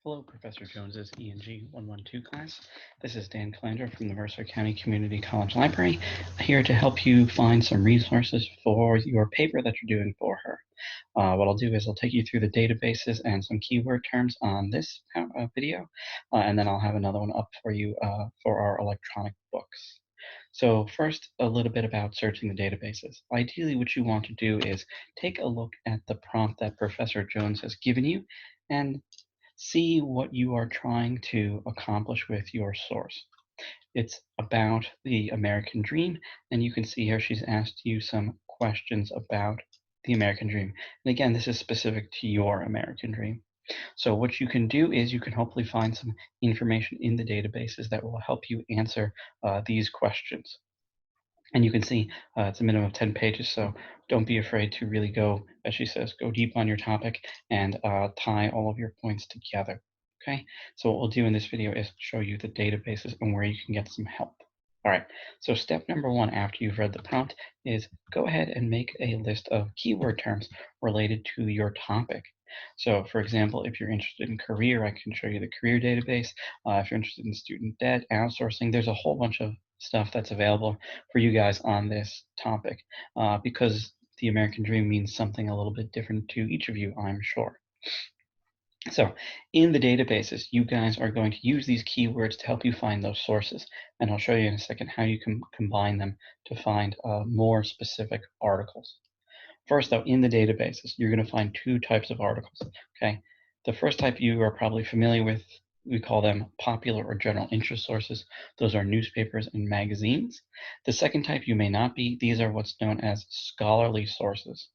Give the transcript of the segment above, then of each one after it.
Hello, Professor Jones's ENG112 class. This is Dan Calandra from the Mercer County Community College Library, here to help you find some resources for your paper that you're doing for her. What I'll do is I'll take you through the databases and some keyword terms on this video, and then I'll have another one up for you for our electronic books. So first, a little bit about searching the databases. Ideally, what you want to do is take a look at the prompt that Professor Jones has given you and see what you are trying to accomplish with your source. It's about the American dream, and you can see here she's asked you some questions about the American dream. And again, this is specific to your American dream. So what you can do is you can hopefully find some information in the databases that will help you answer these questions. And you can see it's a minimum of 10 pages, so don't be afraid to really go, as she says, go deep on your topic and tie all of your points together. Okay, so what we'll do in this video is show you the databases and where you can get some help. All right, so step number one after you've read the prompt is go ahead and make a list of keyword terms related to your topic. So for example, if you're interested in career, I can show you the career database. If you're interested in student debt, outsourcing, there's a whole bunch of stuff that's available for you guys on this topic because the American dream means something a little bit different to each of you, I'm sure. So in the databases, you guys are going to use these keywords to help you find those sources. And I'll show you in a second how you can combine them to find more specific articles. First, though, in the databases, you're going to find two types of articles. Okay, the first type you are probably familiar with. We call them popular or general interest sources. Those are newspapers and magazines. The second type you may not be. These are what's known as scholarly sources.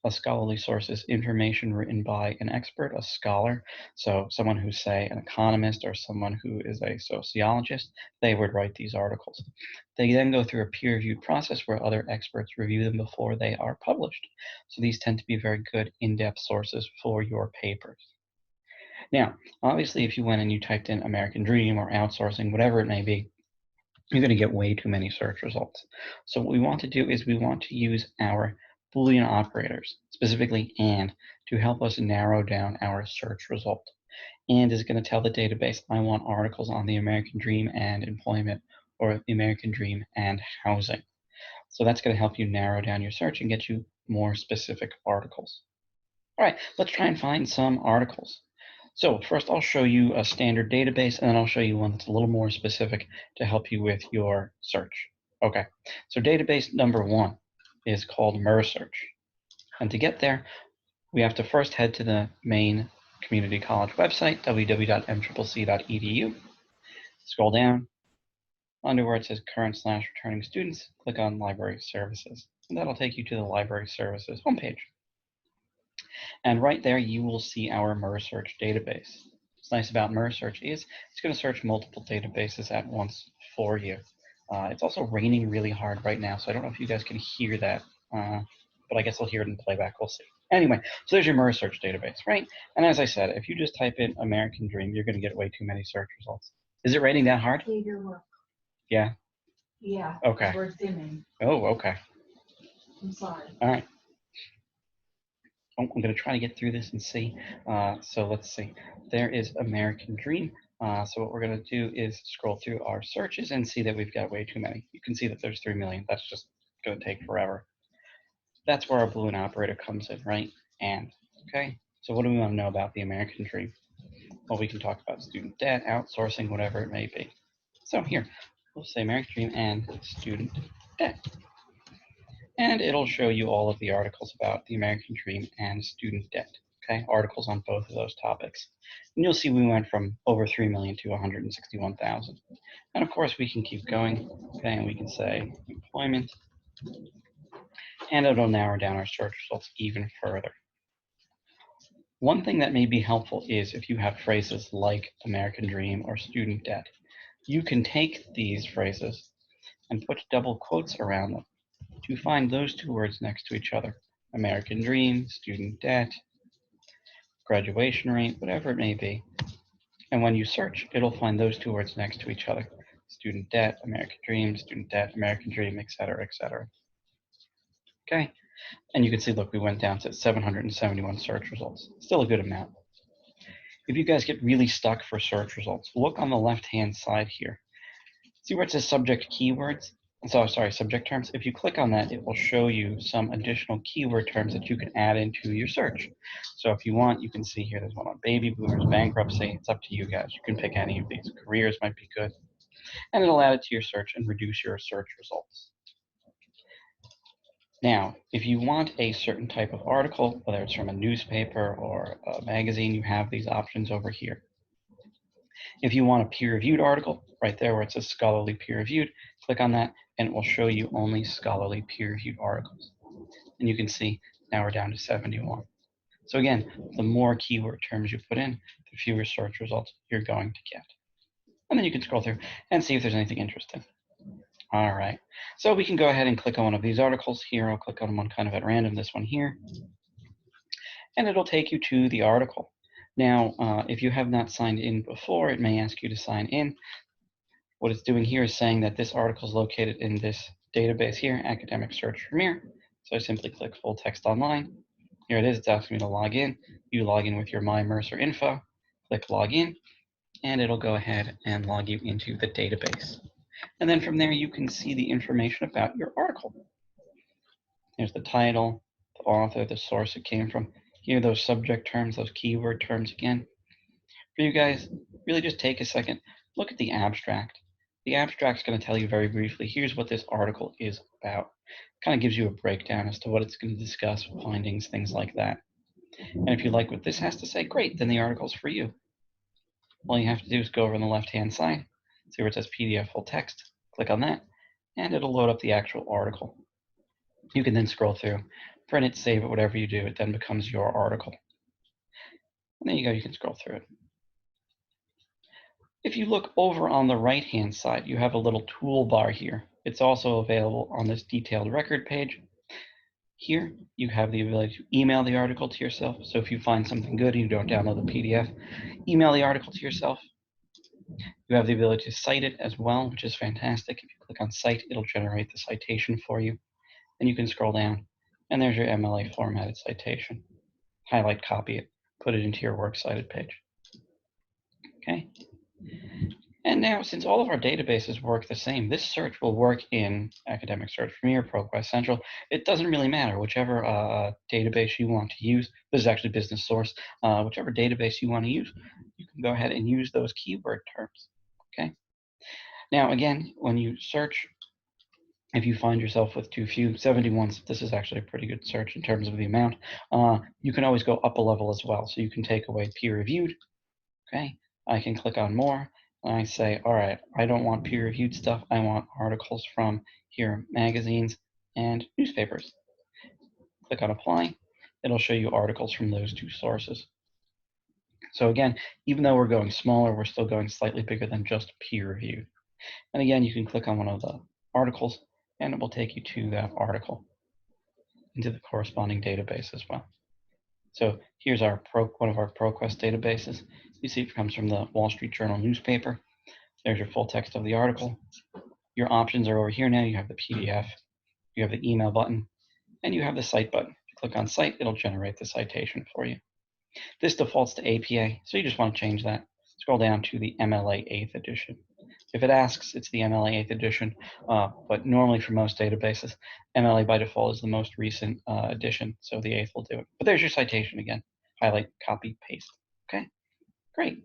A scholarly source is information written by an expert, a scholar. So someone who's, say, an economist or someone who is a sociologist, they would write these articles. They then go through a peer-reviewed process where other experts review them before they are published. So these tend to be very good in-depth sources for your papers. Now, obviously, if you went and you typed in American Dream or outsourcing, whatever it may be, you're going to get way too many search results. So what we want to do is we want to use our Boolean operators, specifically AND, to help us narrow down our search result. AND is going to tell the database, I want articles on the American Dream and employment, or the American Dream and housing. So that's going to help you narrow down your search and get you more specific articles. All right, let's try and find some articles. So first I'll show you a standard database, and then I'll show you one that's a little more specific to help you with your search. Okay, so database number one is called mccclib. And to get there, we have to first head to the main community college website, www.mccc.edu. Scroll down under where it says current/returning students, click on library services. And that'll take you to the library services homepage. And right there, you will see our mccclib database. What's nice about mccclib is it's going to search multiple databases at once for you. It's also raining really hard right now, so I don't know if you guys can hear that, but I guess I'll hear it in playback. We'll see. Anyway, so there's your mccclib database, right? And as I said, if you just type in American Dream, you're going to get way too many search results. Is it raining that hard? Yeah. Yeah. Okay. We're dimming. Oh, okay. I'm sorry. All right. I'm going to try to get through this and see. So let's see. There is American Dream. So what we're going to do is scroll through our searches and see that we've got way too many. You can see that there's 3 million. That's just going to take forever. That's where our Boolean operator comes in, right? And, okay. So what do we want to know about the American Dream? Well, we can talk about student debt, outsourcing, whatever it may be. So here, we'll say American Dream and student debt. And it'll show you all of the articles about the American Dream and student debt. Okay, articles on both of those topics. And you'll see we went from over 3 million to 161,000. And of course, we can keep going. Okay, and we can say employment, and it'll narrow down our search results even further. One thing that may be helpful is if you have phrases like American Dream or student debt, you can take these phrases and put double quotes around them to find those two words next to each other. American Dream, student debt, graduation rate, whatever it may be. And when you search, it'll find those two words next to each other. Student debt, American Dream, student debt, American Dream, etc., etc. Okay, and you can see, look, we went down to 771 search results. Still a good amount. if you guys get really stuck for search results, look on the left-hand side here. See where it says subject keywords? Sorry, subject terms. If you click on that, it will show you some additional keyword terms that you can add into your search. So if you want, you can see here, there's one on baby boomers, bankruptcy. It's up to you guys. You can pick any of these. Careers might be good. And it'll add it to your search and reduce your search results. Now, if you want a certain type of article, whether it's from a newspaper or a magazine, you have these options over here. If you want a peer-reviewed article, right there where it says scholarly peer-reviewed, click on that and it will show you only scholarly peer-reviewed articles. And you can see now we're down to 71. So again, the more keyword terms you put in, the fewer search results you're going to get. And then you can scroll through and see if there's anything interesting. All right, so we can go ahead and click on one of these articles here. I'll click on one kind of at random, this one here, and it'll take you to the article. Now, if you have not signed in before, it may ask you to sign in. What it's doing here is saying that this article is located in this database here, Academic Search Premier. So I simply click Full Text Online. Here it is, it's asking me to log in. You log in with your My Mercer info, click Login, and it'll go ahead and log you into the database. And then from there, you can see the information about your article. There's the title, the author, the source it came from. Here, those subject terms, those keyword terms again. For you guys, really just take a second, look at the abstract. The abstract's going to tell you very briefly, here's what this article is about. Kind of gives you a breakdown as to what it's going to discuss, findings, things like that. And if you like what this has to say, great, then the article's for you. All you have to do is go over on the left-hand side, see where it says PDF full text, click on that, and it'll load up the actual article. You can then scroll through, print it, save it, whatever you do, it then becomes your article. And there you go, you can scroll through it. If you look over on the right-hand side, you have a little toolbar here. It's also available on this detailed record page. Here, you have the ability to email the article to yourself. So if you find something good and you don't download the PDF, email the article to yourself. You have the ability to cite it as well, which is fantastic. If you click on Cite, it'll generate the citation for you. And you can scroll down, and there's your MLA formatted citation. Highlight, copy it, put it into your works cited page. Okay. And now, since all of our databases work the same, this search will work in Academic Search Premier, ProQuest Central. It doesn't really matter, whichever database you want to use. This is actually Business Source. Whichever database you want to use, you can go ahead and use those keyword terms. Okay. Now, again, when you search, if you find yourself with too few, 71, this is actually a pretty good search in terms of the amount. You can always go up a level as well. So you can take away peer-reviewed. Okay. I can click on more. I say, all right, I don't want peer-reviewed stuff. I want articles from here, magazines and newspapers. Click on apply. It'll show you articles from those two sources. So again, even though we're going smaller, we're still going slightly bigger than just peer-reviewed. And again, you can click on one of the articles and it will take you to that article into the corresponding database as well. So here's our one of our ProQuest databases. You see it comes from the Wall Street Journal newspaper. There's your full text of the article. Your options are over here now. You have the PDF, you have the email button, and you have the cite button. If you click on cite, it'll generate the citation for you. This defaults to APA, so you just want to change that. Scroll down to the MLA 8th edition. If it asks, it's the MLA 8th edition, but normally for most databases, MLA by default is the most recent edition, so the 8th will do it. But there's your citation again. Highlight, copy, paste. Okay, great.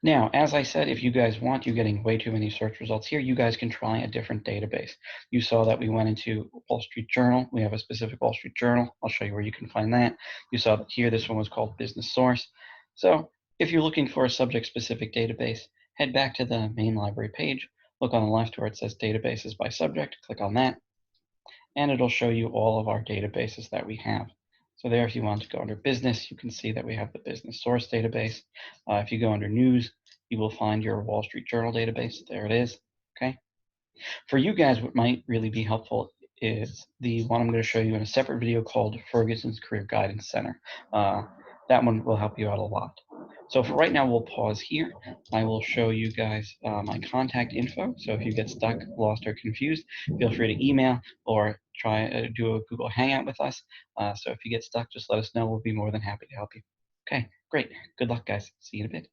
Now, as I said, if you guys want, you're getting way too many search results here, you guys can try a different database. You saw that we went into Wall Street Journal. We have a specific Wall Street Journal. I'll show you where you can find that. You saw that here, this one was called Business Source. So if you're looking for a subject-specific database, head back to the main library page, look on the left where it says Databases by Subject, click on that, and it'll show you all of our databases that we have. So there, if you want to go under Business, you can see that we have the Business Source database. If you go under News, you will find your Wall Street Journal database. There it is, okay? For you guys, what might really be helpful is the one I'm going to show you in a separate video called Ferguson's Career Guidance Center. That one will help you out a lot. So for right now, we'll pause here. I will show you guys my contact info. So if you get stuck, lost, or confused, feel free to email or try do a Google Hangout with us. So if you get stuck, just let us know. We'll be more than happy to help you. Okay, Great. Good luck, guys. See you in a bit.